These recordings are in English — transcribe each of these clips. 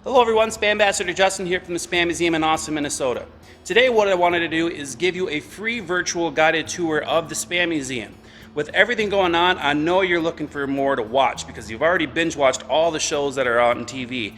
Hello everyone, SPAMbassador Justin here from the SPAM Museum in Austin, Minnesota. Today what I wanted to do is give you a free virtual guided tour of the SPAM Museum. With everything going on, I know you're looking for more to watch because you've already binge watched all the shows that are out on TV.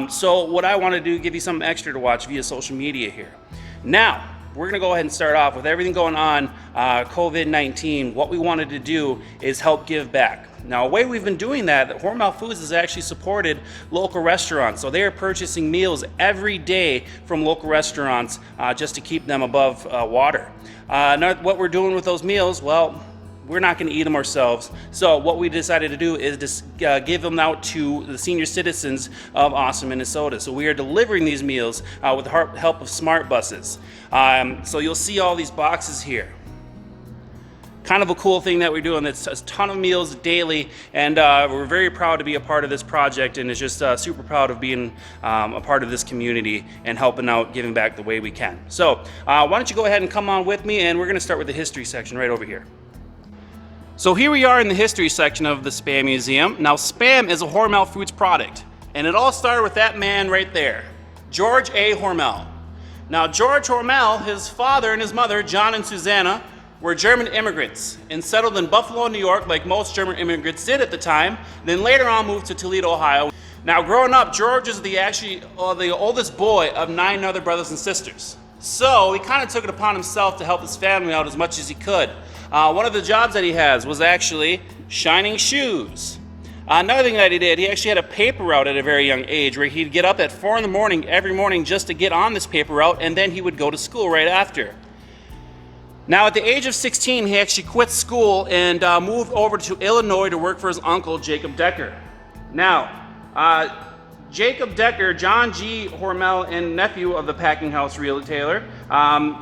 So what I want to do is give you something extra to watch via social media here. Now, we're going to go ahead and start off with everything going on, COVID-19. What we wanted to do is help give back. Now, a way we've been doing that, Hormel Foods has actually supported local restaurants. So they are purchasing meals every day from local restaurants just to keep them above water. Now, what we're doing with those meals, well, we're not going to eat them ourselves. So what we decided to do is just give them out to the senior citizens of Austin, Minnesota. So we are delivering these meals with the help of smart buses. So you'll see all these boxes here. Kind of a cool thing that we're doing. It's a ton of meals daily, and we're very proud to be a part of this project, and it's just super proud of being a part of this community and helping out, giving back the way we can. So why don't you go ahead and come on with me, and we're going to start with the history section right over here. So here we are in the history section of the SPAM Museum. Now, SPAM is a Hormel Foods product, and it all started with that man right there, George A. Hormel. Now, George Hormel, his father and his mother, John and Susanna, were German immigrants and settled in Buffalo, New York, like most German immigrants did at the time, then later on moved to Toledo, Ohio. Now, growing up, George is the oldest boy of 9 other brothers and sisters. So he kind of took it upon himself to help his family out as much as he could. One of the jobs that he has was actually shining shoes. Another thing that he did, he actually had a paper route at a very young age where he'd get up at 4 in the morning every morning just to get on this paper route, and then he would go to school right after. Now, at the age of 16, he actually quit school and moved over to Illinois to work for his uncle, Jacob Decker. Now, Jacob Decker, John G. Hormel, and nephew of the packing house retailer,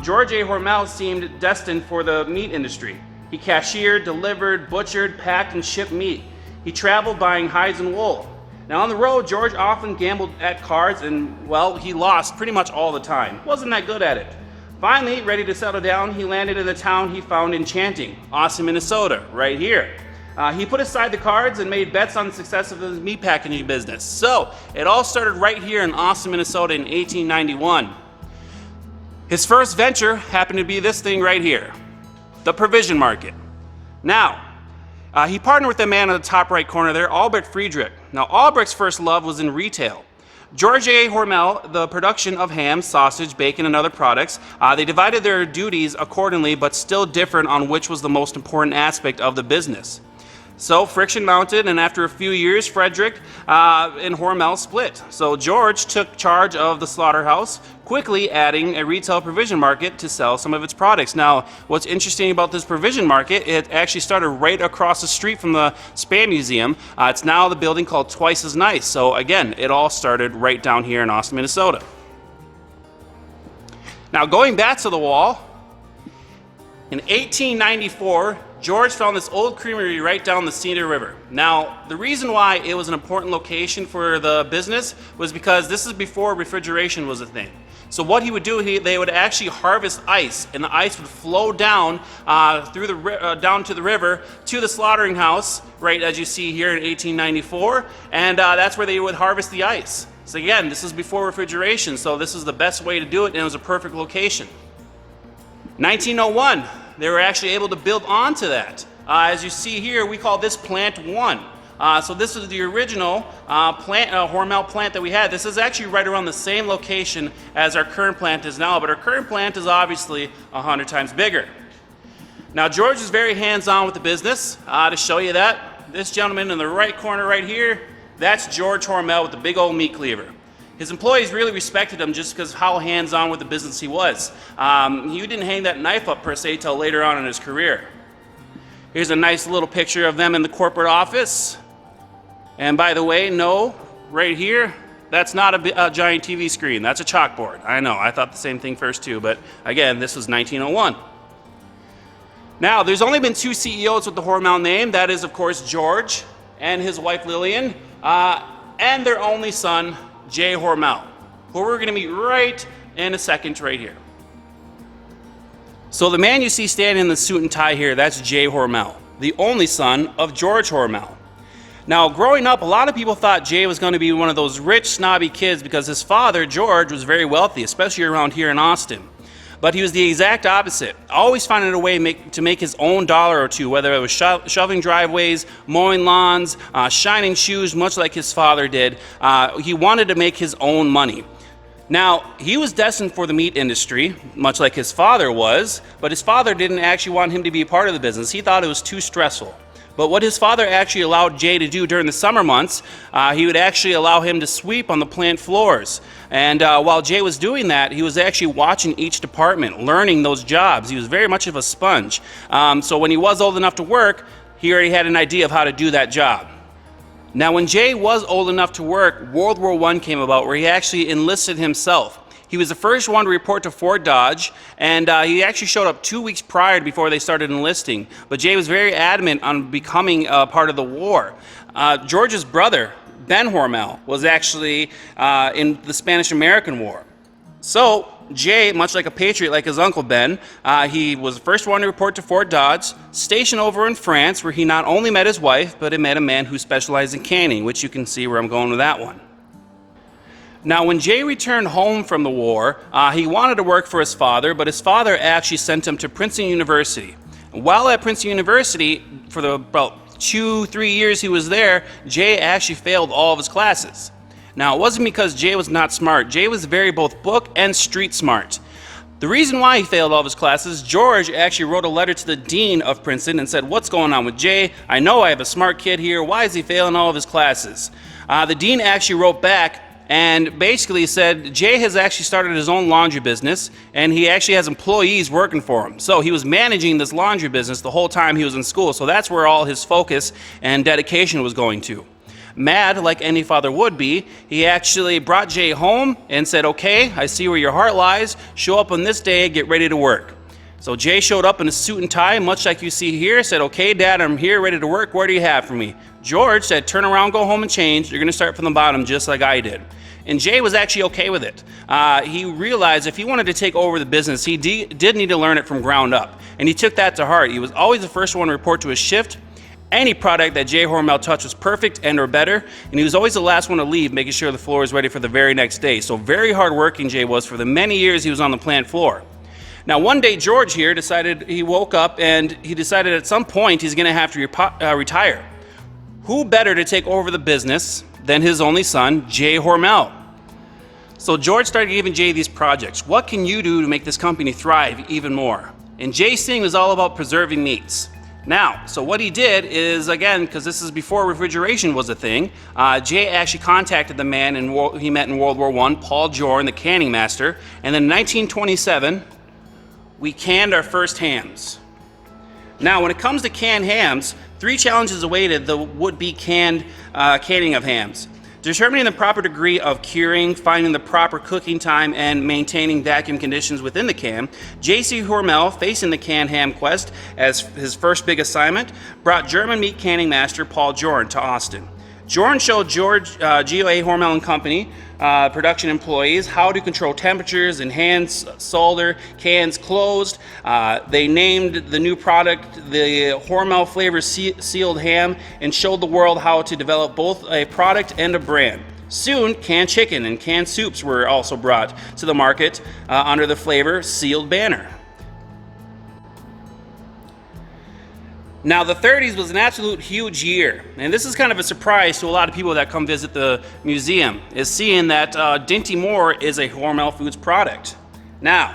George A. Hormel seemed destined for the meat industry. He cashiered, delivered, butchered, packed, and shipped meat. He traveled buying hides and wool. Now, on the road, George often gambled at cards, and, well, he lost pretty much all the time. Wasn't that good at it. Finally, ready to settle down, he landed in the town he found enchanting, Austin, Minnesota, right here. He put aside the cards and made bets on the success of his meat packaging business. So, it all started right here in Austin, Minnesota in 1891. His first venture happened to be this thing right here, the provision market. Now, he partnered with the man in the top right corner there, Albert Friedrich. Now, Albert's first love was in retail. George A. Hormel, the production of ham, sausage, bacon, and other products. They divided their duties accordingly, but still different on which was the most important aspect of the business. So friction mounted, and after a few years, Frederick and Hormel split. So George took charge of the slaughterhouse, quickly adding a retail provision market to sell some of its products. Now, what's interesting about this provision market, it actually started right across the street from the SPAM Museum. It's now the building called Twice as Nice. So again, it all started right down here in Austin, Minnesota. Now, going back to the wall, in 1894, George found this old creamery right down the Cedar River. Now, the reason why it was an important location for the business was because this is before refrigeration was a thing. So what he would do, they would actually harvest ice, and the ice would flow down down to the river to the slaughtering house, right as you see here in 1894, and that's where they would harvest the ice. So again, this is before refrigeration, so this is the best way to do it, and it was a perfect location. 1901, they were actually able to build onto that. As you see here, we call this Plant 1. So this is the original Hormel plant that we had. This is actually right around the same location as our current plant is now, but our current plant is obviously 100 times bigger. Now, George is very hands-on with the business. To show you that, this gentleman in the right corner right here, that's George Hormel with the big old meat cleaver. His employees really respected him just because how hands-on with the business he was. He didn't hang that knife up per se till later on in his career. Here's a nice little picture of them in the corporate office. And by the way, no, right here, that's not a giant TV screen. That's a chalkboard. I know, I thought the same thing first too, but again, this was 1901. Now, there's only been 2 CEOs with the Hormel name. That is, of course, George and his wife Lillian, and their only son, Jay Hormel, who we're going to meet right in a second right here. So the man you see standing in the suit and tie here, that's Jay Hormel, the only son of George Hormel. Now, growing up, a lot of people thought Jay was going to be one of those rich, snobby kids because his father, George, was very wealthy, especially around here in Austin. But he was the exact opposite, always finding a way to make his own dollar or two, whether it was shoveling driveways, mowing lawns, shining shoes, much like his father did. He wanted to make his own money. Now, he was destined for the meat industry, much like his father was, but his father didn't actually want him to be a part of the business. He thought it was too stressful. But what his father actually allowed Jay to do during the summer months, he would actually allow him to sweep on the plant floors. And while Jay was doing that, he was actually watching each department, learning those jobs. He was very much of a sponge. So when he was old enough to work, he already had an idea of how to do that job. Now, when Jay was old enough to work, World War I came about, where he actually enlisted himself. He was the first one to report to Fort Dodge, and he actually showed up 2 weeks prior before they started enlisting. But Jay was very adamant on becoming part of the war. George's brother, Ben Hormel, was actually in the Spanish-American War. So Jay, much like a patriot like his uncle Ben, he was the first one to report to Fort Dodge, stationed over in France, where he not only met his wife, but he met a man who specialized in canning, which you can see where I'm going with that one. Now, when Jay returned home from the war, he wanted to work for his father, but his father actually sent him to Princeton University. While at Princeton University, for about 2-3 years he was there, Jay actually failed all of his classes. Now, it wasn't because Jay was not smart. Jay was very both book and street smart. The reason why he failed all of his classes, George actually wrote a letter to the dean of Princeton and said, "What's going on with Jay? I know I have a smart kid here. Why is he failing all of his classes?" The dean actually wrote back and basically said Jay has actually started his own laundry business, and he actually has employees working for him. So he was managing this laundry business the whole time he was in school. So that's where all his focus and dedication was going to. Mad, like any father would be, he actually brought Jay home and said, "Okay, I see where your heart lies. Show up on this day, get ready to work." So Jay showed up in a suit and tie, much like you see here, said, "Okay, Dad, I'm here, ready to work. What do you have for me?" George said, "Turn around, go home and change. You're going to start from the bottom just like I did." And Jay was actually okay with it. He realized if he wanted to take over the business, he did need to learn it from ground up. And he took that to heart. He was always the first one to report to his shift. Any product that Jay Hormel touched was perfect and or better. And he was always the last one to leave, making sure the floor was ready for the very next day. So very hardworking Jay was for the many years he was on the plant floor. Now, one day, George here he woke up and he decided at some point he's going to have to retire. Who better to take over the business than his only son, Jay Hormel? So George started giving Jay these projects. What can you do to make this company thrive even more? And Jay's thing was all about preserving meats. Now, so what he did is, again, because this is before refrigeration was a thing, Jay actually contacted the man he met in World War I, Paul Jordan, the canning master, and then in 1927, we canned our first hams. Now, when it comes to canned hams, 3 challenges awaited the would-be canning of hams: determining the proper degree of curing, finding the proper cooking time, and maintaining vacuum conditions within the can. J.C. Hormel, facing the canned ham quest as his first big assignment, brought German meat canning master Paul Jordan to Austin. Jordan showed GOA Hormel and Company production employees how to control temperatures and hand solder cans closed. They named the new product the Hormel flavor sealed ham and showed the world how to develop both a product and a brand. Soon, canned chicken and canned soups were also brought to the market under the flavor sealed banner. Now, the 30s was an absolute huge year, and this is kind of a surprise to a lot of people that come visit the museum, is seeing that Dinty Moore is a Hormel Foods product. Now,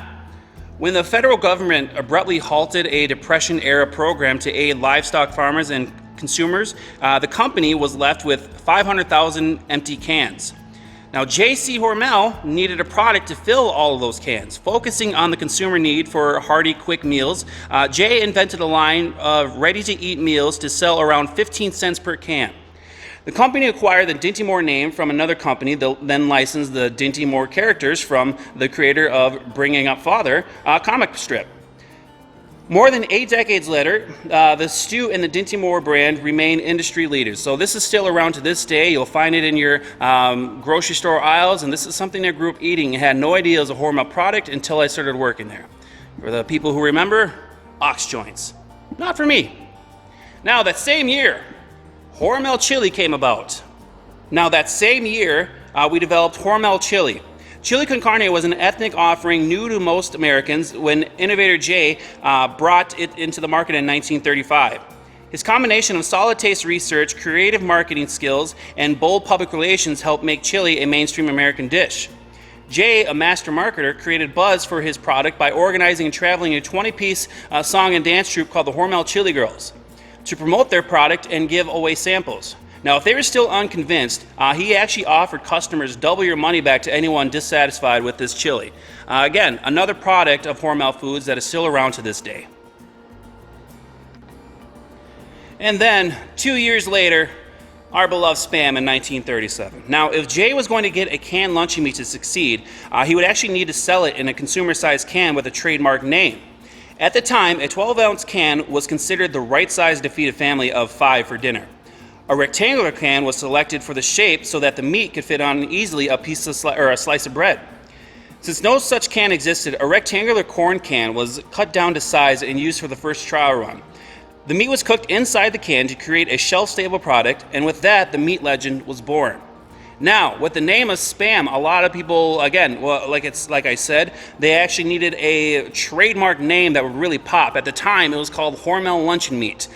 when the federal government abruptly halted a Depression-era program to aid livestock farmers and consumers, the company was left with 500,000 empty cans. Now, J.C. Hormel needed a product to fill all of those cans. Focusing on the consumer need for hearty, quick meals, Jay invented a line of ready-to-eat meals to sell around 15 cents per can. The company acquired the Dinty Moore name from another company, then licensed the Dinty Moore characters from the creator of Bringing Up Father, a comic strip. More than 8 decades later, the stew and the Dinty Moore brand remain industry leaders. So this is still around to this day. You'll find it in your grocery store aisles, and this is something I grew up eating. I had no idea it was a Hormel product until I started working there. For the people who remember, ox joints. Not for me. Now, that same year, Hormel chili came about. Now that same year, we developed Hormel chili. Chili con carne was an ethnic offering new to most Americans when innovator Jay brought it into the market in 1935. His combination of solid taste research, creative marketing skills, and bold public relations helped make chili a mainstream American dish. Jay, a master marketer, created buzz for his product by organizing and traveling a 20-piece song and dance troupe called the Hormel Chili Girls to promote their product and give away samples. Now, if they were still unconvinced, he actually offered customers double your money back to anyone dissatisfied with this chili. Again, another product of Hormel Foods that is still around to this day. And then, 2 years later, our beloved Spam in 1937. Now, if Jay was going to get a canned luncheon meat to succeed, he would actually need to sell it in a consumer-sized can with a trademark name. At the time, a 12-ounce can was considered the right size to feed a family of 5 for dinner. A rectangular can was selected for the shape so that the meat could fit on easily a piece of a slice of bread. Since no such can existed, a rectangular corn can was cut down to size and used for the first trial run. The meat was cooked inside the can to create a shelf-stable product, and with that, the meat legend was born. Now, with the name of Spam, a lot of people, again, well, like I said, they actually needed a trademark name that would really pop. At the time, it was called Hormel Luncheon Meat.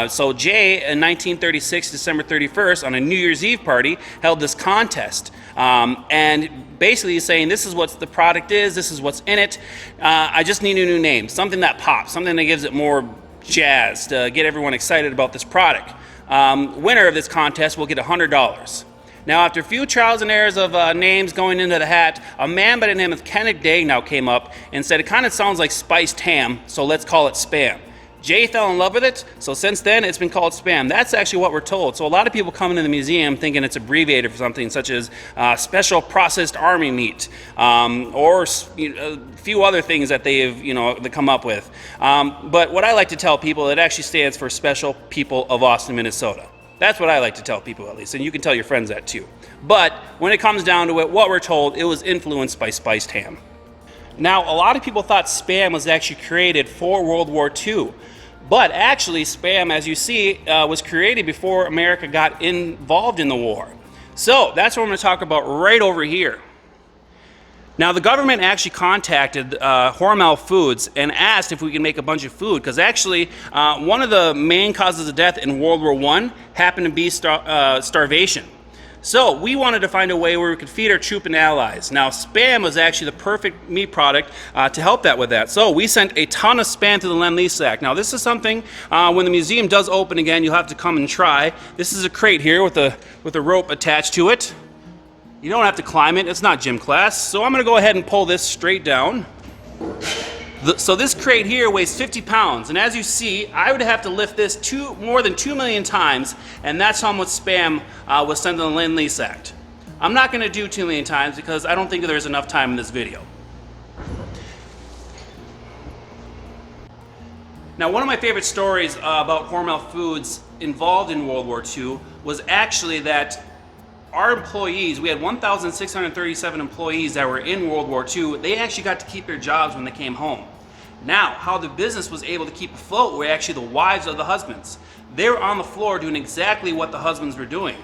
So Jay, in 1936, December 31st, on a New Year's Eve party, held this contest. And basically saying, this is what the product is, this is what's in it. I just need a new name, something that pops, something that gives it more jazz to get everyone excited about this product. Winner of this contest will get $100. Now, after a few trials and errors of names going into the hat, a man by the name of Kenneth Day came up and said, it kind of sounds like spiced ham, so let's call it Spam. Jay fell in love with it, so since then it's been called Spam. That's actually what we're told. So a lot of people come into the museum thinking it's abbreviated for something such as Special Processed Army Meat, or a few other things that they've they come up with. But what I like to tell people, it actually stands for Special People of Austin, Minnesota. That's what I like to tell people, at least, and you can tell your friends that too. But when it comes down to it, what we're told, it was influenced by spiced ham. Now, a lot of people thought Spam was actually created for World War II, but actually Spam, as you see, was created before America got involved in the war. So that's what I'm going to talk about right over here. Now, the government actually contacted Hormel Foods and asked if we could make a bunch of food, because actually one of the main causes of death in World War I happened to be starvation. So we wanted to find a way where we could feed our troop and allies. Now, Spam was actually the perfect meat product to help that with that. So we sent a ton of Spam to the Lend-Lease Act. Now, this is something, when the museum does open again, you'll have to come and try. This is a crate here with a rope attached to it. You don't have to climb it, it's not gym class. So I'm gonna go ahead and pull this straight down. So this crate here weighs 50 pounds, and as you see, I would have to lift this more than 2 million times, and that's how much Spam was sent to the Lend-Lease Act. I'm not gonna do 2 million times because I don't think there's enough time in this video. Now, one of my favorite stories about Hormel Foods involved in World War II was actually that our employees, we had 1,637 employees that were in World War II, they actually got to keep their jobs when they came home. Now, how the business was able to keep afloat were actually the wives of the husbands. They were on the floor doing exactly what the husbands were doing.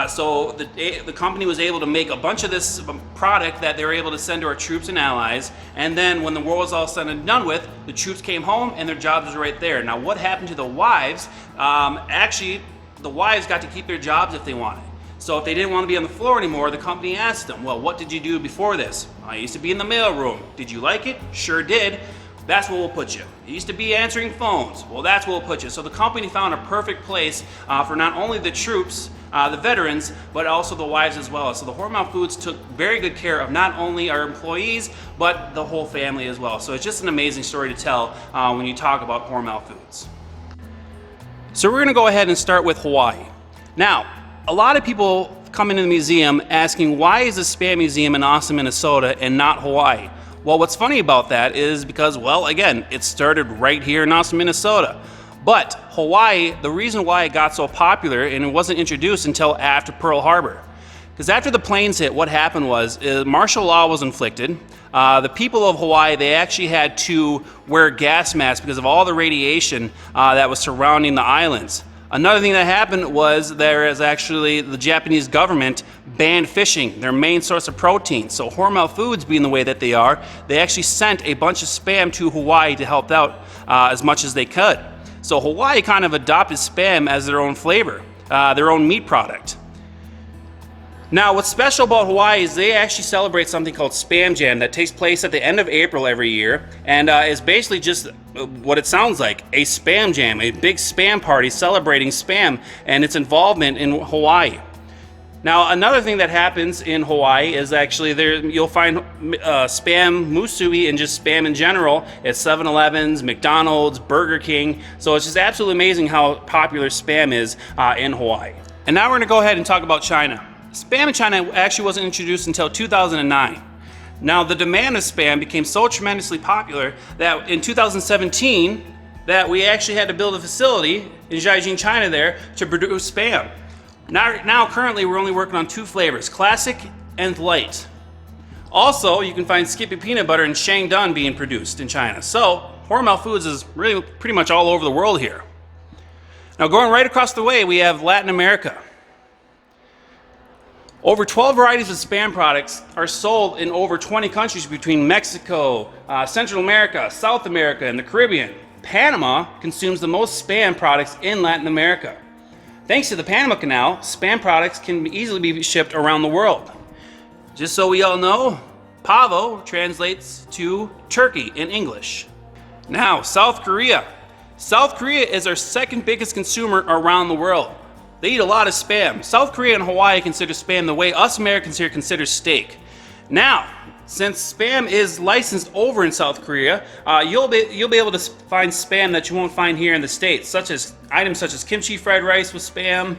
So the company was able to make a bunch of this product that they were able to send to our troops and allies, and then when the war was all said and done with, the troops came home and their jobs were right there. Now, what happened to the wives? Actually, the wives got to keep their jobs if they wanted. So if they didn't want to be on the floor anymore, the company asked them, well, what did you do before this? I used to be in the mailroom. Did you like it? Sure did. That's where we'll put you. You used to be answering phones. Well, that's where we'll put you. So the company found a perfect place for not only the troops, the veterans, but also the wives as well. So the Hormel Foods took very good care of not only our employees, but the whole family as well. So it's just an amazing story to tell when you talk about Hormel Foods. So we're gonna go ahead and start with Hawaii. Now, a lot of people come into the museum asking, why is the Spam Museum in Austin, Minnesota and not Hawaii? Well, what's funny about that is because, well, again, it started right here in Austin, Minnesota. But Hawaii, the reason why it got so popular and it wasn't introduced until after Pearl Harbor. Because after the planes hit, what happened was martial law was inflicted. The people of Hawaii, they actually had to wear gas masks because of all the radiation that was surrounding the islands. Another thing that happened was there is actually the Japanese government banned fishing, their main source of protein. So Hormel Foods, being the way that they are, they actually sent a bunch of Spam to Hawaii to help out as much as they could. So Hawaii kind of adopted Spam as their own flavor, their own meat product. Now, what's special about Hawaii is they actually celebrate something called Spam Jam that takes place at the end of April every year, and is basically just what it sounds like, a Spam Jam, a big Spam party celebrating Spam and its involvement in Hawaii. Now, another thing that happens in Hawaii is actually you'll find Spam Musubi and just Spam in general at 7-Elevens, McDonald's, Burger King. So it's just absolutely amazing how popular Spam is in Hawaii. And now we're going to go ahead and talk about China. Spam in China actually wasn't introduced until 2009. Now, the demand of Spam became so tremendously popular that in 2017, that we actually had to build a facility in Jiaxing, China there to produce Spam. Now currently, we're only working on 2 flavors, classic and light. Also, you can find Skippy peanut butter and Shangdun being produced in China. So, Hormel Foods is really pretty much all over the world here. Now, going right across the way, we have Latin America. Over 12 varieties of Spam products are sold in over 20 countries between Mexico, Central America, South America, and the Caribbean. Panama consumes the most Spam products in Latin America. Thanks to the Panama Canal, Spam products can easily be shipped around the world. Just so we all know, pavo translates to turkey in English. Now, South Korea. South Korea is our second biggest consumer around the world. They eat a lot of Spam. South Korea and Hawaii consider Spam the way us Americans here consider steak. Now, since Spam is licensed over in South Korea, you'll be able to find Spam that you won't find here in the States, items such as kimchi fried rice with Spam,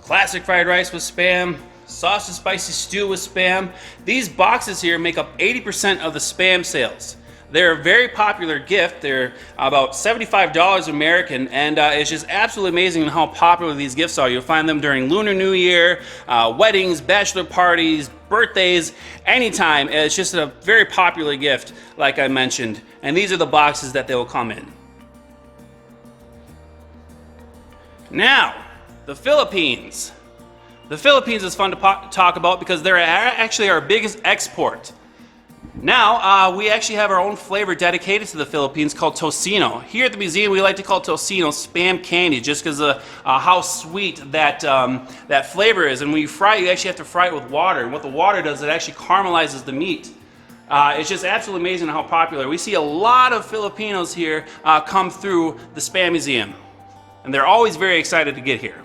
classic fried rice with Spam, sausage spicy stew with Spam. These boxes here make up 80% of the Spam sales. They're a very popular gift. They're about $75 American, and it's just absolutely amazing how popular these gifts are. You'll find them during Lunar New Year, weddings, bachelor parties, birthdays, anytime. It's just a very popular gift, like I mentioned. And these are the boxes that they will come in. Now, the Philippines. The Philippines is fun to talk about because they're actually our biggest export. Now, we actually have our own flavor dedicated to the Philippines called Tocino. Here at the museum, we like to call Tocino Spam Candy just because of how sweet that flavor is. And when you fry it, you actually have to fry it with water. And what the water does, it actually caramelizes the meat. It's just absolutely amazing how popular. We see a lot of Filipinos here come through the Spam Museum. And they're always very excited to get here.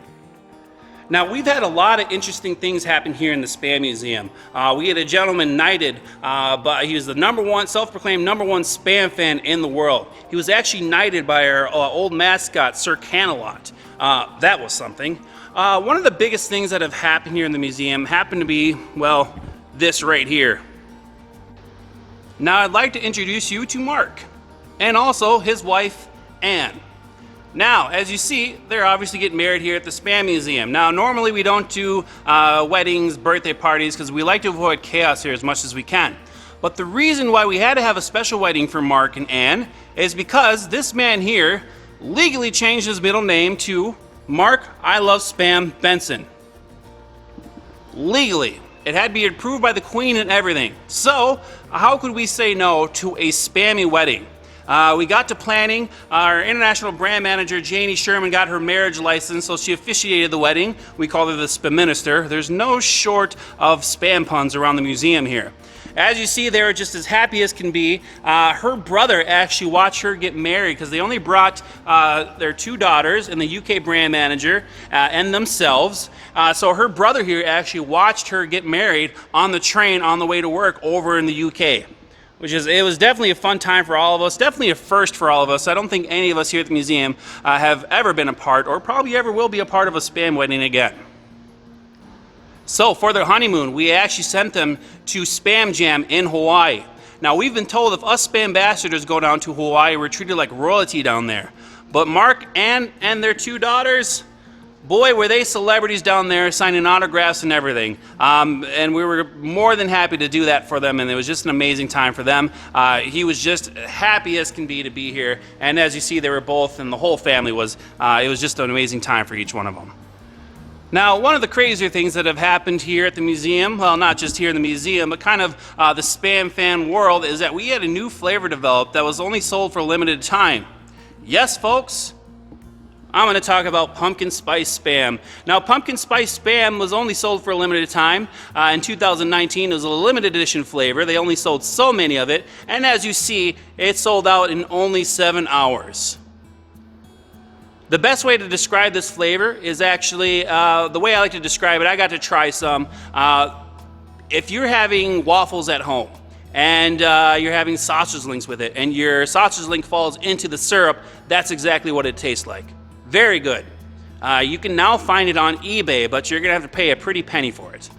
Now, we've had a lot of interesting things happen here in the Spam Museum. We had a gentleman knighted, but he was the self-proclaimed number one Spam fan in the world. He was actually knighted by our old mascot, Sir Canalot. That was something. One of the biggest things that have happened here in the museum happened to be, well, this right here. Now, I'd like to introduce you to Mark, and also his wife, Anne. Now, as you see, they're obviously getting married here at the Spam Museum. Now, normally we don't do weddings, birthday parties, because we like to avoid chaos here as much as we can. But the reason why we had to have a special wedding for Mark and Anne is because this man here legally changed his middle name to Mark I Love Spam Benson. Legally. It had to be approved by the Queen and everything. So, how could we say no to a spammy wedding? We got to planning. Our international brand manager, Janie Sherman, got her marriage license, so she officiated the wedding. We call her the Spam Minister. There's no short of Spam puns around the museum here. As you see, they were just as happy as can be. Her brother actually watched her get married because they only brought their 2 daughters and the UK brand manager and themselves. So her brother here actually watched her get married on the train on the way to work over in the UK. It was definitely a fun time for all of us, definitely a first for all of us. I don't think any of us here at the museum have ever been a part, or probably ever will be a part of a Spam wedding again. So for their honeymoon, we actually sent them to Spam Jam in Hawaii. Now, we've been told if us SPAMbassadors go down to Hawaii, we're treated like royalty down there. But Mark and their 2 daughters, boy, were they celebrities down there signing autographs and everything. And we were more than happy to do that for them, and it was just an amazing time for them. He was just happy as can be to be here, and as you see, they were both, and the whole family was, it was just an amazing time for each one of them. Now, one of the crazier things that have happened here at the museum, well, not just here in the museum, but kind of the Spam fan world, is that we had a new flavor developed that was only sold for a limited time. Yes, folks, I'm going to talk about pumpkin spice Spam. Now, pumpkin spice Spam was only sold for a limited time. In 2019, it was a limited edition flavor. They only sold so many of it, and as you see, it sold out in only 7 hours. The best way to describe this flavor is actually, the way I like to describe it, I got to try some. If you're having waffles at home and you're having sausage links with it and your sausage link falls into the syrup, that's exactly what it tastes like. Very good. You can now find it on eBay, but you're gonna have to pay a pretty penny for it.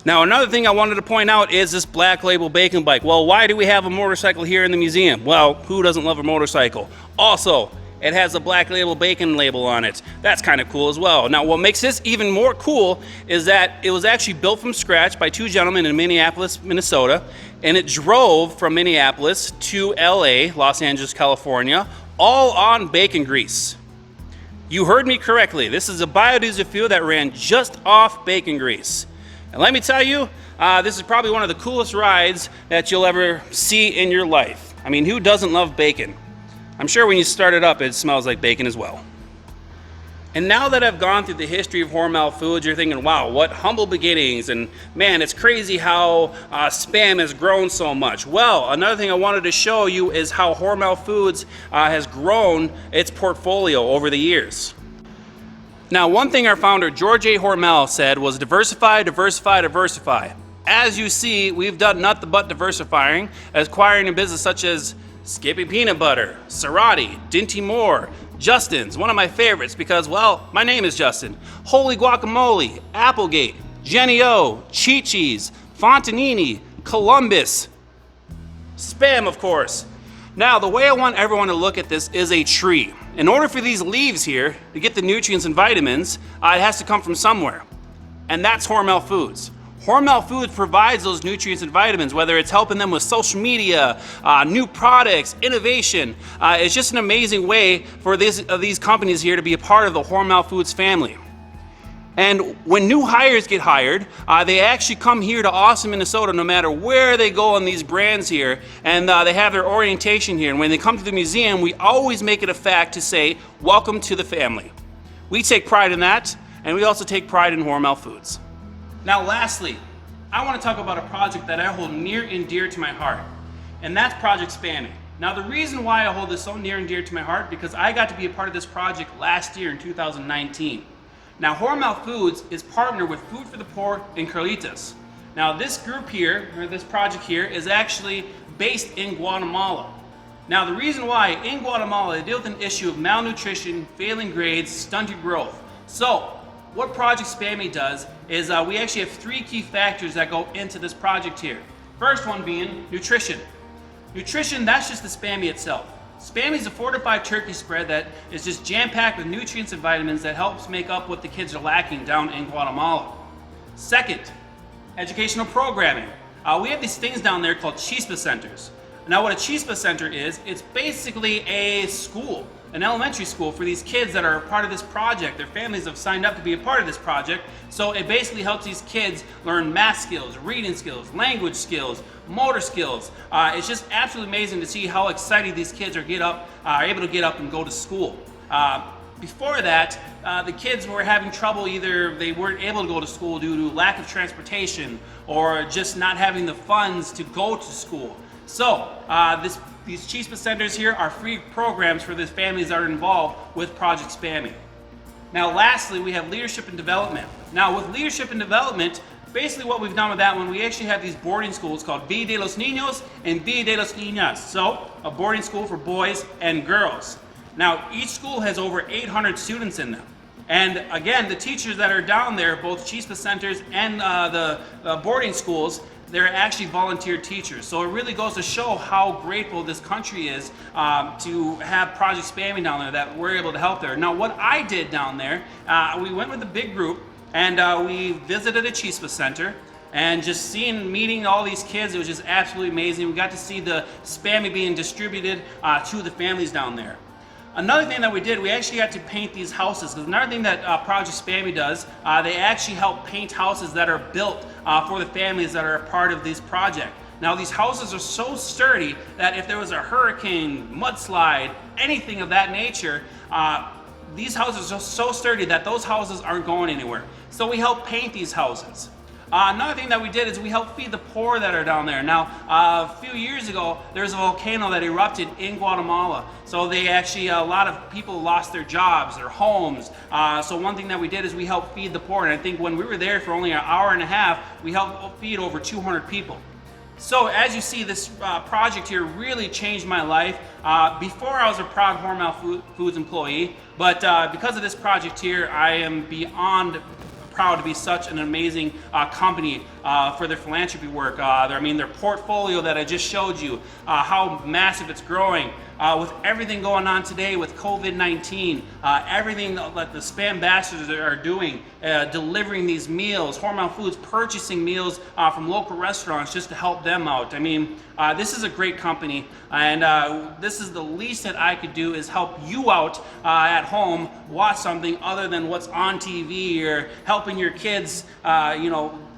Now, another thing I wanted to point out is this Black Label Bacon Bike. Well, why do we have a motorcycle here in the museum? Well, who doesn't love a motorcycle? Also, it has a Black Label Bacon label on it. That's kind of cool as well. Now, what makes this even more cool is that it was actually built from scratch by 2 gentlemen in Minneapolis, Minnesota, and it drove from Minneapolis to LA, Los Angeles, California, all on bacon grease. You heard me correctly. This is a biodiesel fuel that ran just off bacon grease. And let me tell you, this is probably one of the coolest rides that you'll ever see in your life. I mean, who doesn't love bacon? I'm sure when you start it up, it smells like bacon as well. And now that I've gone through the history of Hormel Foods, you're thinking, wow, what humble beginnings, and man, it's crazy how Spam has grown so much. Well, another thing I wanted to show you is how Hormel Foods has grown its portfolio over the years. Now, one thing our founder, George A. Hormel, said was diversify, diversify, diversify. As you see, we've done nothing but diversifying, acquiring a business such as Skippy Peanut Butter, Cerati, Dinty Moore, Justin's, one of my favorites because, well, my name is Justin, Holy Guacamole, Applegate, Jenny O, Chi-Chi's, Fontanini, Columbus, Spam, of course. Now, the way I want everyone to look at this is a tree. In order for these leaves here to get the nutrients and vitamins, it has to come from somewhere, and that's Hormel Foods. Hormel Foods provides those nutrients and vitamins, whether it's helping them with social media, new products, innovation. It's just an amazing way for these companies here to be a part of the Hormel Foods family. And when new hires get hired, they actually come here to Austin, Minnesota, no matter where they go on these brands here, and they have their orientation here. And when they come to the museum, we always make it a fact to say, welcome to the family. We take pride in that, and we also take pride in Hormel Foods. Now, lastly, I want to talk about a project that I hold near and dear to my heart, and that's Project Spammy. Now, the reason why I hold this so near and dear to my heart, because I got to be a part of this project last year in 2019. Now, Hormel Foods is partnered with Food for the Poor and Carlitos. Now, this group here, or this project here, is actually based in Guatemala. Now, the reason why in Guatemala they deal with an issue of malnutrition, failing grades, stunted growth. So, what Project Spammy does is we actually have 3 key factors that go into this project here. First one being nutrition. Nutrition, that's just the Spammy itself. Spammy is a fortified turkey spread that is just jam-packed with nutrients and vitamins that helps make up what the kids are lacking down in Guatemala. Second, educational programming. We have these things down there called Chispa Centers. Now, what a Chispa Center is, it's basically a school, an elementary school for these kids that are a part of this project. Their families have signed up to be a part of this project. So it basically helps these kids learn math skills, reading skills, language skills, motor skills. It's just absolutely amazing to see how excited these kids are able to get up and go to school. Before that, the kids were having trouble. Either they weren't able to go to school due to lack of transportation or just not having the funds to go to school. So these Chispa Centers here are free programs for the families that are involved with Project Spammy. Now, lastly, we have leadership and development. Now, with leadership and development, basically what we've done with that one, we actually have these boarding schools called Villa de los Niños and Villa de las Niñas. So, a boarding school for boys and girls. Now, each school has over 800 students in them. And again, the teachers that are down there, both Chispa Centers and the boarding schools, they're actually volunteer teachers. So it really goes to show how grateful this country is to have Project Spammy down there, that we're able to help there. Now what I did down there, we went with a big group and we visited a Chispa Center. And just meeting all these kids, it was just absolutely amazing. We got to see the Spammy being distributed to the families down there. Another thing that we did, we actually got to paint these houses. Because another thing that Project Spammy does, they actually help paint houses that are built for the families that are a part of this project. Now these houses are so sturdy that if there was a hurricane, mudslide, anything of that nature, these houses are so sturdy that those houses aren't going anywhere. So we help paint these houses. Another thing that we did is we helped feed the poor that are down there. Now, a few years ago, there was a volcano that erupted in Guatemala. So they actually, a lot of people lost their jobs, their homes. So one thing that we did is we helped feed the poor. And I think when we were there for only an hour and a half, we helped feed over 200 people. So as you see, this project here really changed my life. Before I was a proud Hormel Foods employee, but because of this project here, I am beyond proud to be such an amazing company for their philanthropy work. Their portfolio that I just showed you, how massive it's growing. With everything going on today with COVID-19, everything that the SPAMbassadors are doing, delivering these meals, Hormel Foods purchasing meals from local restaurants just to help them out. I mean, this is a great company, and this is the least that I could do is help you out at home watch something other than what's on TV, or helping your kids,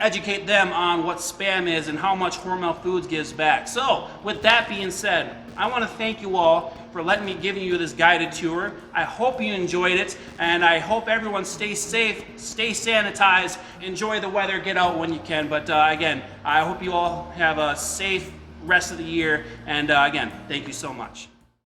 educate them on what Spam is and how much Hormel Foods gives back. So, with that being said, I want to thank you all for letting me give you this guided tour. I hope you enjoyed it, and I hope everyone stays safe, stay sanitized, enjoy the weather, get out when you can. But again, I hope you all have a safe rest of the year, and again, thank you so much.